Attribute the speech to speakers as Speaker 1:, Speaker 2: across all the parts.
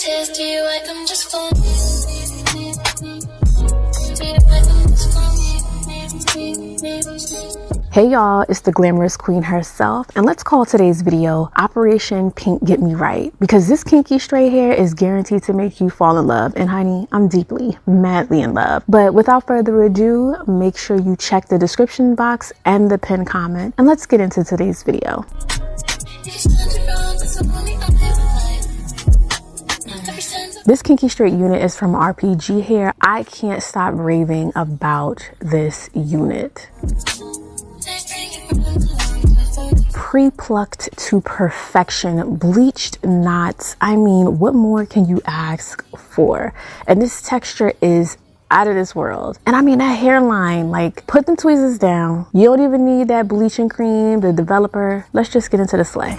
Speaker 1: test, do you like them just for me?
Speaker 2: Hey y'all, it's the glamorous queen herself, and let's call today's video Operation Pink Get Me Right, because this kinky straight hair is guaranteed to make you fall in love. And honey, I'm deeply, madly in love. But without further ado, make sure you check the description box and the pinned comment, and let's get into today's video. This kinky straight unit is from RPGhair. I can't stop raving about this unit. Pre-plucked to perfection, bleached knots. I mean, what more can you ask for? And this texture is out of this world. And I mean, that hairline, like, put them tweezers down. You don't even need that bleaching cream, the developer. Let's just get into the slay.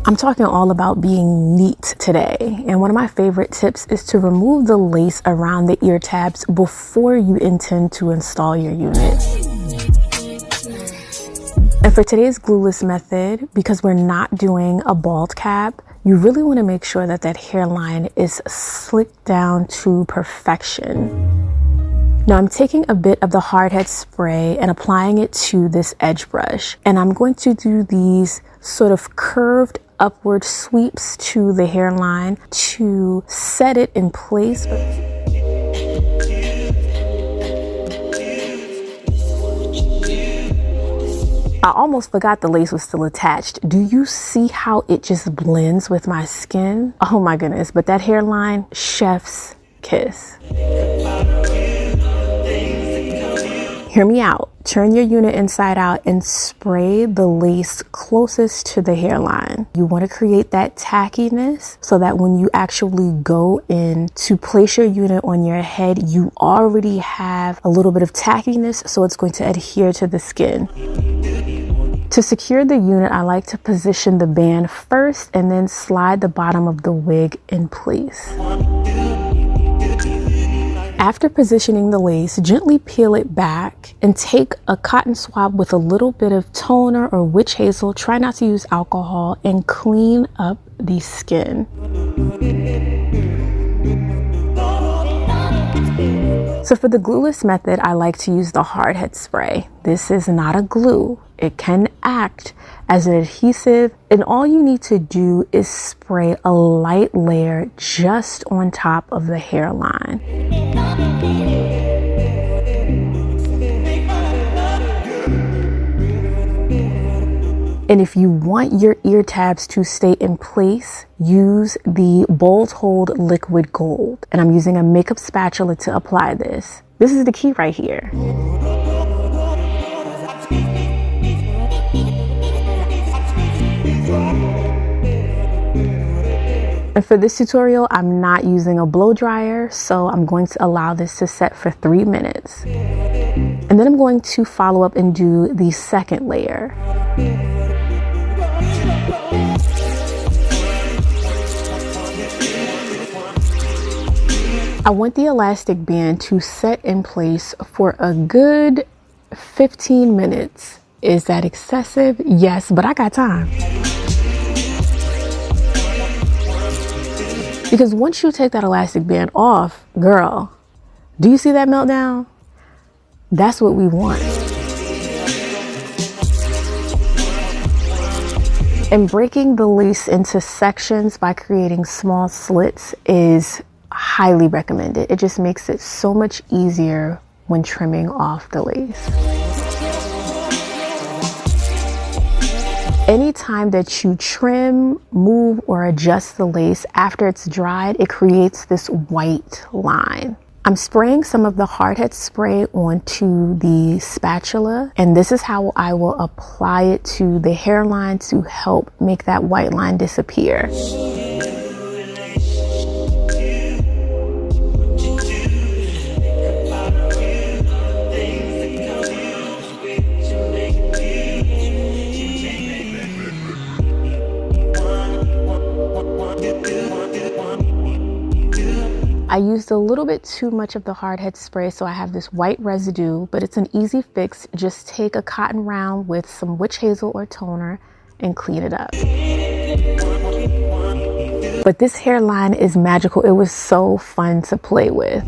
Speaker 2: I'm talking all about being neat today, and one of my favorite tips is to remove the lace around the ear tabs before you intend to install your unit. And for today's glueless method, because we're not doing a bald cap, you really want to make sure that that hairline is slicked down to perfection. Now I'm taking a bit of the hardhead spray and applying it to this edge brush, and I'm going to do these sort of curved upward sweeps to the hairline to set it in place. I almost forgot the lace was still attached. Do you see how it just blends with my skin? Oh my goodness, but that hairline, chef's kiss. Hear me out. Turn your unit inside out and spray the lace closest to the hairline. You want to create that tackiness so that when you actually go in to place your unit on your head, you already have a little bit of tackiness, so it's going to adhere to the skin. To secure the unit, I like to position the band first and then slide the bottom of the wig in place. After positioning the lace, gently peel it back and take a cotton swab with a little bit of toner or witch hazel. Try not to use alcohol, and clean up the skin. So for the glueless method, I like to use the hardhead spray. This is not a glue. It can act as an adhesive, and all you need to do is spray a light layer just on top of the hairline. And if you want your ear tabs to stay in place, use the Bold Hold Liquid Gold. And I'm using a makeup spatula to apply this. This is the key right here. And for this tutorial, I'm not using a blow dryer, so I'm going to allow this to set for 3 minutes. And then I'm going to follow up and do the second layer. I want the elastic band to set in place for a good 15 minutes. Is that excessive? Yes, but I got time. Because once you take that elastic band off, girl, do you see that meltdown? That's what we want. And breaking the lace into sections by creating small slits is highly recommended. It just makes it so much easier when trimming off the lace. Anytime that you trim, move, or adjust the lace after it's dried, it creates this white line. I'm spraying some of the hardhead spray onto the spatula, and this is how I will apply it to the hairline to help make that white line disappear. I used a little bit too much of the hardhead spray, so I have this white residue, but it's an easy fix. Just take a cotton round with some witch hazel or toner and clean it up. But this hairline is magical. It was so fun to play with.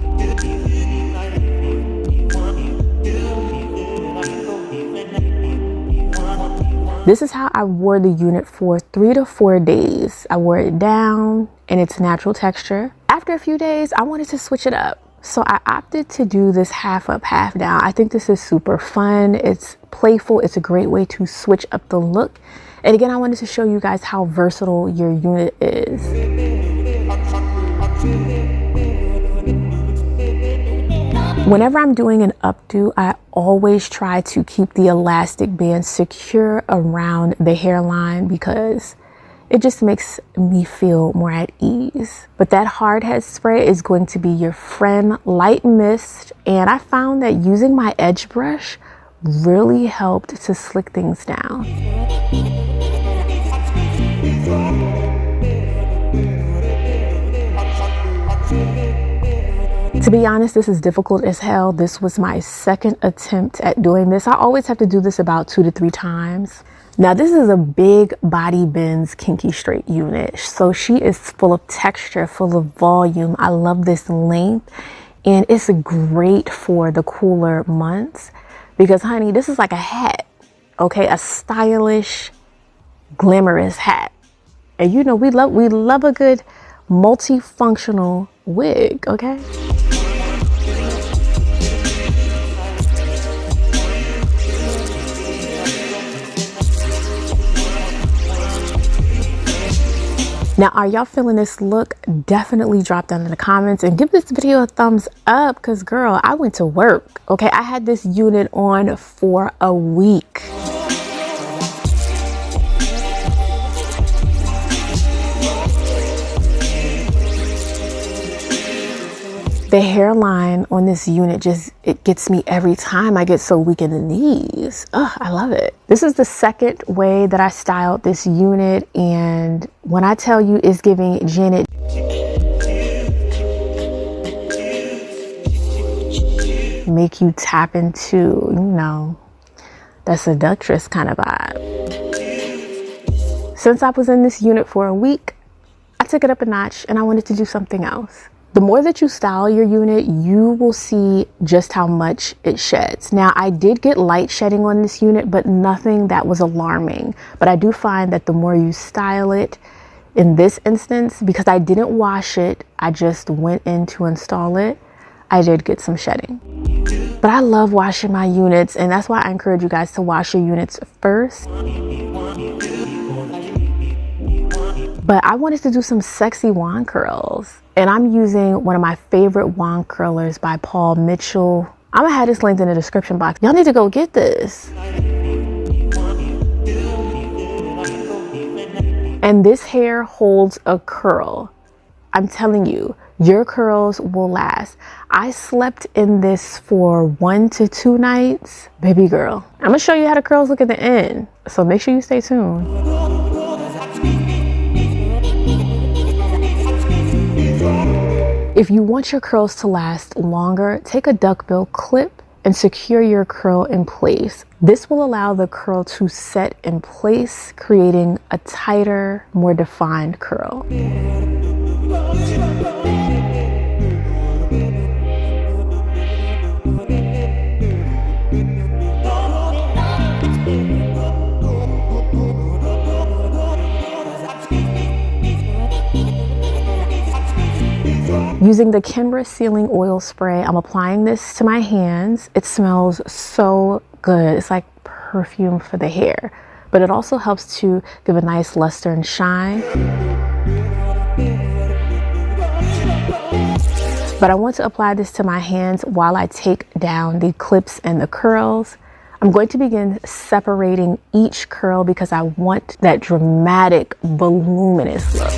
Speaker 2: This is how I wore the unit for 3 to 4 days. I wore it down in its natural texture. After a few days, I wanted to switch it up. So I opted to do this half up, half down. I think this is super fun. It's playful. It's a great way to switch up the look. And again, I wanted to show you guys how versatile your unit is. Whenever I'm doing an updo, I always try to keep the elastic band secure around the hairline because it just makes me feel more at ease. But that hard head spray is going to be your friend, light mist. And I found that using my edge brush really helped to slick things down. To be honest, this is difficult as hell. This was my second attempt at doing this. I always have to do this about 2 to 3 times. Now, this is a big body bends kinky straight unit. So she is full of texture, full of volume. I love this length, and it's great for the cooler months because, honey, this is like a hat, okay? A stylish, glamorous hat. And you know, we love a good multifunctional wig, okay? Now, are y'all feeling this look? Definitely drop down in the comments and give this video a thumbs up because, girl, I went to work, okay? I had this unit on for a week. The hairline on this unit it gets me every time. I get so weak in the knees. Oh, I love it. This is the second way that I styled this unit, and when I tell you it's giving Janet, make you tap into, you know, that seductress kind of vibe. Since I was in this unit for a week, I took it up a notch and I wanted to do something else. The more that you style your unit, you will see just how much it sheds. Now, I did get light shedding on this unit, but nothing that was alarming. But I do find that the more you style it, in this instance, because I didn't wash it, I just went in to install it, I did get some shedding. But I love washing my units, and that's why I encourage you guys to wash your units first. But I wanted to do some sexy wand curls. And I'm using one of my favorite wand curlers by Paul Mitchell. I'm gonna have this linked in the description box. Y'all need to go get this. And this hair holds a curl. I'm telling you, your curls will last. I slept in this for 1 to 2 nights. Baby girl, I'm gonna show you how the curls look at the end. So make sure you stay tuned. If you want your curls to last longer, take a duckbill clip and secure your curl in place. This will allow the curl to set in place, creating a tighter, more defined curl. Using the Kimber Sealing Oil Spray, I'm applying this to my hands. It smells so good. It's like perfume for the hair, but it also helps to give a nice luster and shine. But I want to apply this to my hands while I take down the clips and the curls. I'm going to begin separating each curl because I want that dramatic, voluminous look.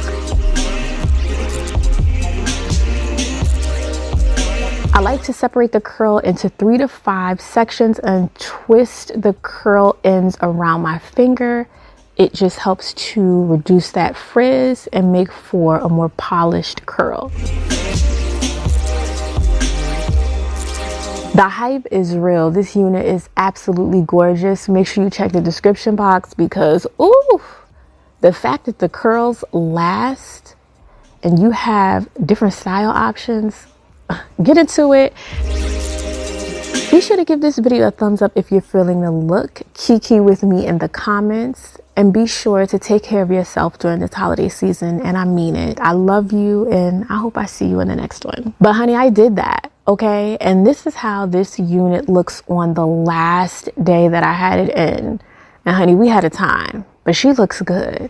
Speaker 2: I like to separate the curl into 3 to 5 sections and twist the curl ends around my finger. It just helps to reduce that frizz and make for a more polished curl. The hype is real. This unit is absolutely gorgeous. Make sure you check the description box because, ooh, the fact that the curls last and you have different style options, get into it. Be sure to give this video a thumbs up if you're feeling the look. Kiki with me in the comments. And be sure to take care of yourself during this holiday season. And I mean it. I love you and I hope I see you in the next one. But honey, I did that. Okay. And this is how this unit looks on the last day that I had it in. And honey, we had a time, but she looks good.